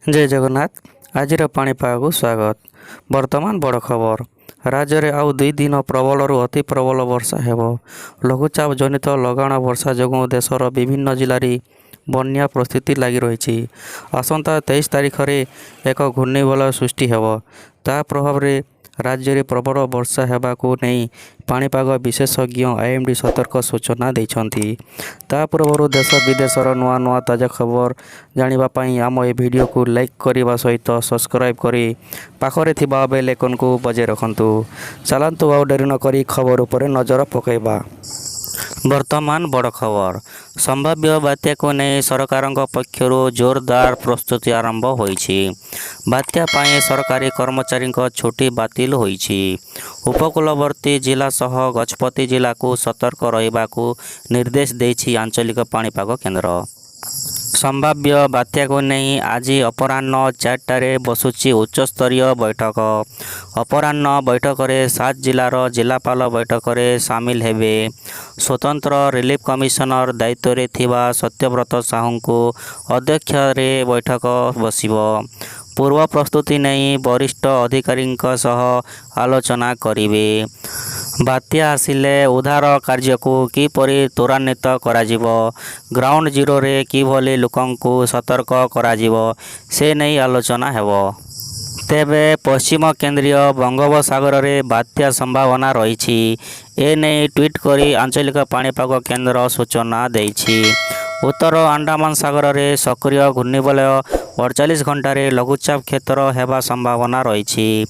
जय जगन्नाथ। आजिर पाणीपाग स्वागत। वर्तमान बड़ खबर। राज्य में आउ 2 दिन प्रबल अति प्रबल वर्षा हेब। लघुचाप जनित लगाण वर्षा जो देशर विभिन्न जिले में बन्या परिस्थिति लगी रही। आसंता 23 तारिख में एक घूर्णिबलय सृष्टि हेब। ता प्रभाव में राज्य में प्रबल वर्षा हेबाकु नहीं पाणीपाग विशेषज्ञ आईएमडी सतर्क सूचना देइछंती। ता पूर्व देश विदेशर नुआ नुआ ताजा खबर जानापी आम ए वीडियो को लाइक करने सहित सब्सक्राइब करी पाखरे थिबा बेल आइकन को बजाय रखंतु। चलंतु आउ डेरी न करी खबर उपरे नजर पकईबा। वर्तमान बड़ खबर। संभाव्य बात्या को नहीं सरकार पक्षर जोरदार प्रस्तुति आरंभ होईछि। बात्या पाई सरकारी कर्मचारी छुट्टी बातिल होईछि। उपकूलवर्ती जिला सह गजपति जिला को सतर्क रहिबा को निर्देश देछि आंचलिक पाणीपाग केन्द्र। संभाव्य बात्या को नहीं आज अपराह्न 4टारे बसुची उच्चस्तरीय बैठक। अपराह्न बैठक में 7 जिलार जिलापाल बैठक में सामिल हेबे। स्वतंत्र रिलीफ कमिशनर दायित्व रे थिबा सत्यव्रत साहू को अध्यक्ष रे बैठक बसिबो। पूर्व प्रस्तुति नहीं वरिष्ठ अधिकारी सह आलोचना करिवे। बात्या आसिले उद्धार कार्य को किपरि त्वरान्वित कराजिबो, ग्राउंड जीरो रे किभली लोकंकु सतर्क कराजिबो से नहीं आलोचना हेबो। तेबे पश्चिम केंद्रीय बंगोपसागर रे बात्या संभावना रही। ए नहीं ट्वीट करी आंचलिक पाणीपाग केन्द्र सूचना देछि। उत्तर अंडमान सागर रे सक्रिय घूर्णिबलय 48 घंटे लघुचाप क्षेत्र हेबा संभावना रही।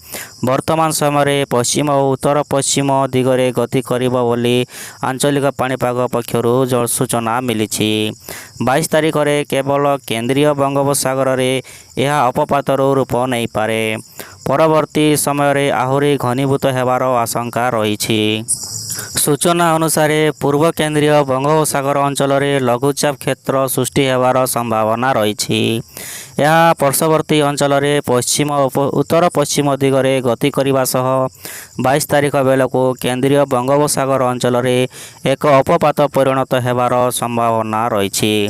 वर्तमान समय पश्चिम और उत्तर पश्चिम दिगरे गति करिबो बोली आंचलिक पाणीपाग पक्षरु सूचना मिली। 22 तारिख में केवल केंद्रीय बंगोपसागर रे यह अपपातर रूप नहीं पारे। परवर्ती समय आहुरी घनीभूत हेबार आशंका रही। सूचना अनुसार पूर्व केंद्रीय बंगोपसागर अंचल में लघुचाप क्षेत्र सृष्टि हेबार संभावना रही। यह पार्श्ववर्ती अंचल में पश्चिम उत्तर पश्चिम दिगरे गति करने सह 22 तारिख बेलू केंद्रीय बंगोपसागर अंचल में एक अपपात परिणत हेबार संभावना रही।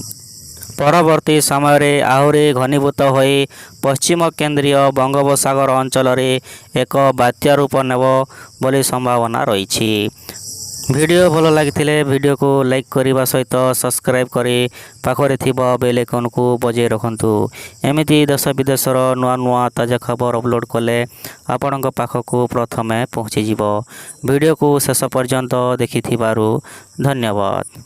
परवर्ती समय आहुरी घनीभूत होई पश्चिम केंद्रीय बंगोपसागर अंचल में एक बात्या रूप नेब बोली संभावना रही। वीडियो भल लगी वीडियो को लाइक करने सहित सब्सक्राइब करी पाखरे थिबा बेल आइकन को बजाय रखंतु। एमिति देश विदेशर नुआ नुआ ताजा खबर अपलोड कले आपणक पाखक प्रथमे पहुँची। वीडियो को शेष पर्यंत देखि धन्यवाद।